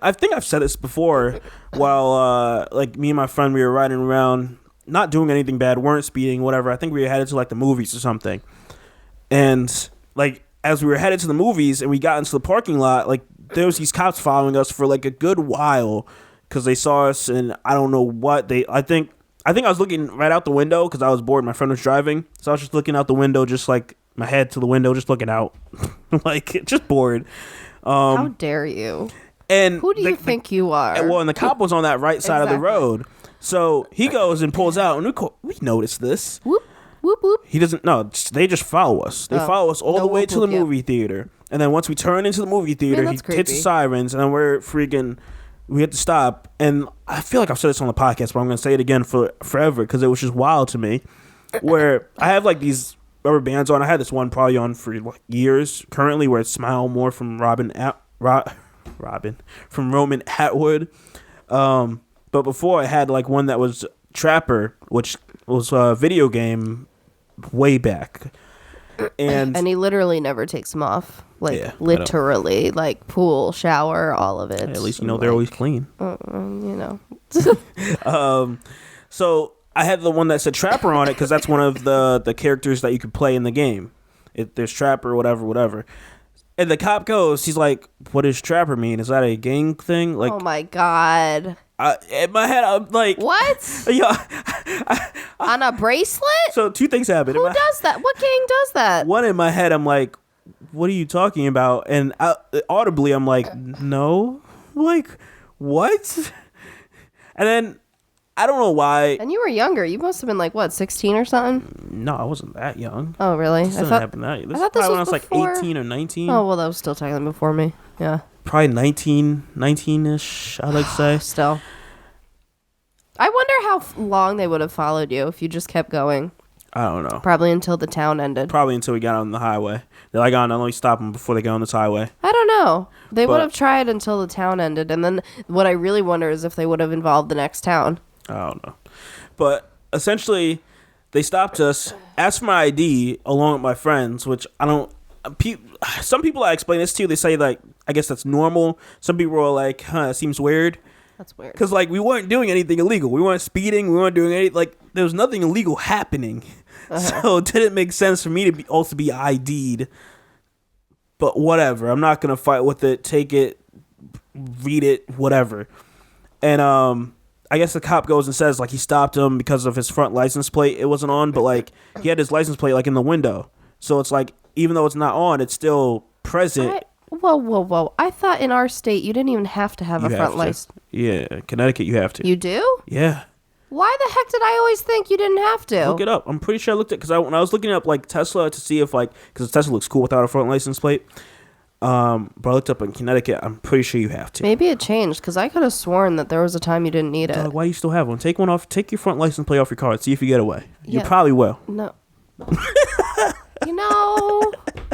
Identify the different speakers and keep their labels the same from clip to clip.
Speaker 1: I think I've said this before. While like me and my friend, we were riding around, not doing anything bad, weren't speeding, whatever. I think we were headed to like the movies or something. And like as we were headed to the movies and we got into the parking lot, like there was these cops following us for like a good while because they saw us, and I don't know what they. I think I was looking right out the window because I was bored. My friend was driving, so I was just looking out the window, just like my head to the window, just looking out, like just bored.
Speaker 2: How dare you?
Speaker 1: And
Speaker 2: who do you think you are?
Speaker 1: Well, and the cop was on that right side of the road, so he goes and pulls out, and we noticed this.
Speaker 2: Whoop whoop whoop.
Speaker 1: He doesn't. No, they just follow us. They follow us all the way to the movie theater, and then once we turn into the movie theater, he hits the sirens, and then we're freaking. We had to stop, and I feel like I've said this on the podcast, but I'm gonna say it again for forever because it was just wild to me. Where I have like these rubber bands on. I had this one probably on for like years. Currently, where it's "Smile More" from Roman Atwood. But before I had like one that was Trapper, which was a video game way back. And
Speaker 2: he literally never takes them off. Like literally, like pool, shower, all of it.
Speaker 1: At least they're always clean. So I had the one that said Trapper on it because that's one of the characters that you could play in the game. There's Trapper, whatever. And the cop goes, he's like, "What does Trapper mean? Is that a gang thing?" Like,
Speaker 2: oh my god.
Speaker 1: In my head, I'm like,
Speaker 2: what?
Speaker 1: Yeah.
Speaker 2: On a bracelet?
Speaker 1: So 2 things happen.
Speaker 2: Who does that? What gang does that?
Speaker 1: One, in my head, I'm like, what are you talking about? And audibly, I'm like, no. Like, what? And then, I don't know why.
Speaker 2: And you were younger. You must have been like, what, 16 or something?
Speaker 1: No, I wasn't that young.
Speaker 2: Oh, really?
Speaker 1: This didn't happen that. This is probably when I was like 18 or 19.
Speaker 2: Oh, well, that was still technically before me. Yeah.
Speaker 1: Probably 19-ish, I'd like to say.
Speaker 2: Still. I wonder how long they would have followed you if you just kept going.
Speaker 1: I don't know.
Speaker 2: Probably until the town ended.
Speaker 1: Probably until we got on the highway. They're like, oh, no, let me stop them before they go on this highway.
Speaker 2: I don't know. They would have tried until the town ended. And then what I really wonder is if they would have involved the next town.
Speaker 1: I don't know. But essentially, they stopped us, asked for my ID along with my friends, which I don't... Some people I explain this to, they say, like, I guess that's normal. Some people are like, it seems weird.
Speaker 2: That's weird.
Speaker 1: Because, like, we weren't doing anything illegal. We weren't speeding. We weren't doing anything. Like, there was nothing illegal happening. So it didn't make sense for me to also be ID'd. But whatever. I'm not going to fight with it. Take it. Read it. Whatever. And I guess the cop goes and says, like, he stopped him because of his front license plate. It wasn't on, but, like, he had his license plate, like, in the window. So it's like, even though it's not on, it's still present.
Speaker 2: Whoa. I thought in our state you didn't even have to have a front license.
Speaker 1: Yeah, Connecticut you have to.
Speaker 2: You do?
Speaker 1: Yeah.
Speaker 2: Why the heck did I always think you didn't have to?
Speaker 1: Look it up. I'm pretty sure I looked at, because when I was looking up like Tesla to see if like, because Tesla looks cool without a front license plate. But I looked up in Connecticut. I'm pretty sure you have to.
Speaker 2: Maybe it changed, because I could have sworn that there was a time you didn't need it.
Speaker 1: Why do you still have one? Take one off. Take your front license plate off your car and see if you get away. Yeah. You probably will.
Speaker 2: No.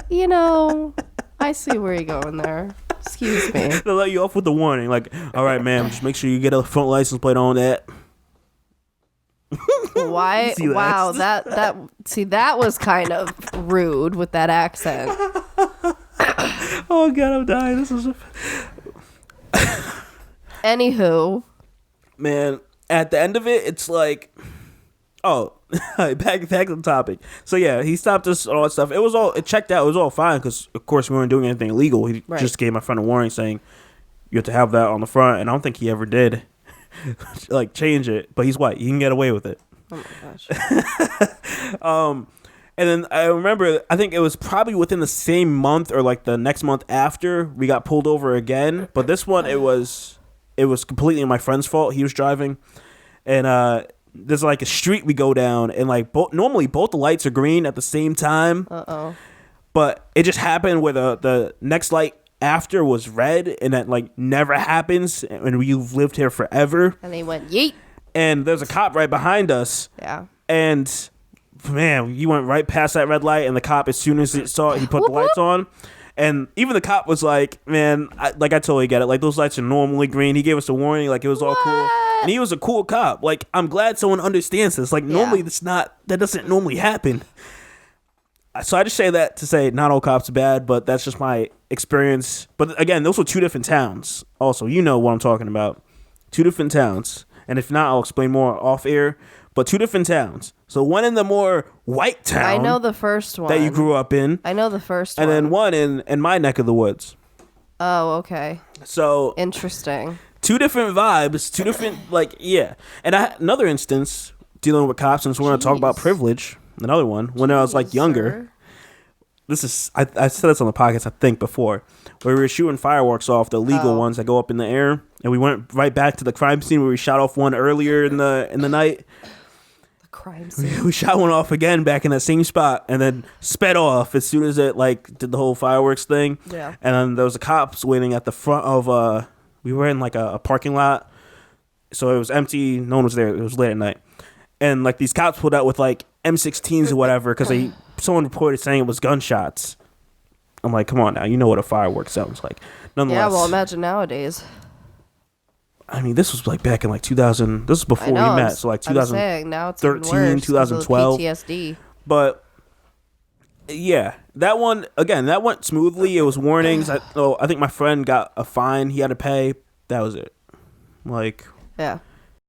Speaker 2: You know, I see where you're going there. Excuse me.
Speaker 1: They'll let you off with the warning, like, all right, ma'am, just make sure you get a front license plate on that.
Speaker 2: Why? Wow, that was kind of rude with that accent.
Speaker 1: Oh God, I'm dying. This is.
Speaker 2: Anywho,
Speaker 1: man, at the end of it, it's like, oh, back to the topic. So yeah, he stopped us, all that stuff. It checked out. It was all fine because, of course, we weren't doing anything illegal. He just gave my friend a warning saying you have to have that on the front, and I don't think he ever did. Like change it, but he's white. You can get away with it.
Speaker 2: Oh my gosh.
Speaker 1: And then I remember, I think it was probably within the same month or like the next month after we got pulled over again. But this one, it was completely my friend's fault. He was driving, and there's like a street we go down, and like normally both the lights are green at the same time. But it just happened where the next light after was red, and that like never happens, and we've lived here forever.
Speaker 2: And they went yeet.
Speaker 1: And there's a cop right behind us.
Speaker 2: Yeah.
Speaker 1: And man, you went right past that red light, and the cop, as soon as he saw it, he put the lights on. And even the cop was like, man, I totally get it. Like, those lights are normally green. He gave us a warning. Like, it was all cool. And he was a cool cop. Like, I'm glad someone understands this. Like, normally that doesn't normally happen. So I just say that to say not all cops are bad, but that's just my experience. But again, those were 2 different towns. Also, you know what I'm talking about. 2 different towns. And if not, I'll explain more off air. But 2 different towns. So one in the more white town.
Speaker 2: I know the first one
Speaker 1: that you grew up in.
Speaker 2: I know the first
Speaker 1: and
Speaker 2: one.
Speaker 1: And then one in my neck of the woods.
Speaker 2: Oh, okay.
Speaker 1: So
Speaker 2: interesting.
Speaker 1: 2 different vibes. 2 different And another instance dealing with cops, since we're going to talk about privilege. Another one when I was like younger.
Speaker 2: Sir.
Speaker 1: This is I said this on the podcast I think before, where we were shooting fireworks off, the legal ones that go up in the air, and we went right back to the crime scene where we shot off one earlier in the night.
Speaker 2: The crime scene.
Speaker 1: We shot one off again back in that same spot, and then sped off as soon as it like did the whole fireworks thing.
Speaker 2: Yeah.
Speaker 1: And then there was the cops waiting at the front of we were in like a parking lot, so it was empty, no one was there. It was late at night, and like these cops pulled out with like M16s or whatever because someone reported saying it was gunshots. I'm like, come on now, you know what a firework sounds like. Nonetheless,
Speaker 2: Yeah, well, imagine nowadays.
Speaker 1: I mean, this was like back in like 2000. This was before we met, so like 2013,
Speaker 2: now it's even worse
Speaker 1: 2012.
Speaker 2: PTSD.
Speaker 1: But yeah, that one again, that went smoothly. It was warnings. I think my friend got a fine he had to pay. That was it. Like,
Speaker 2: Yeah.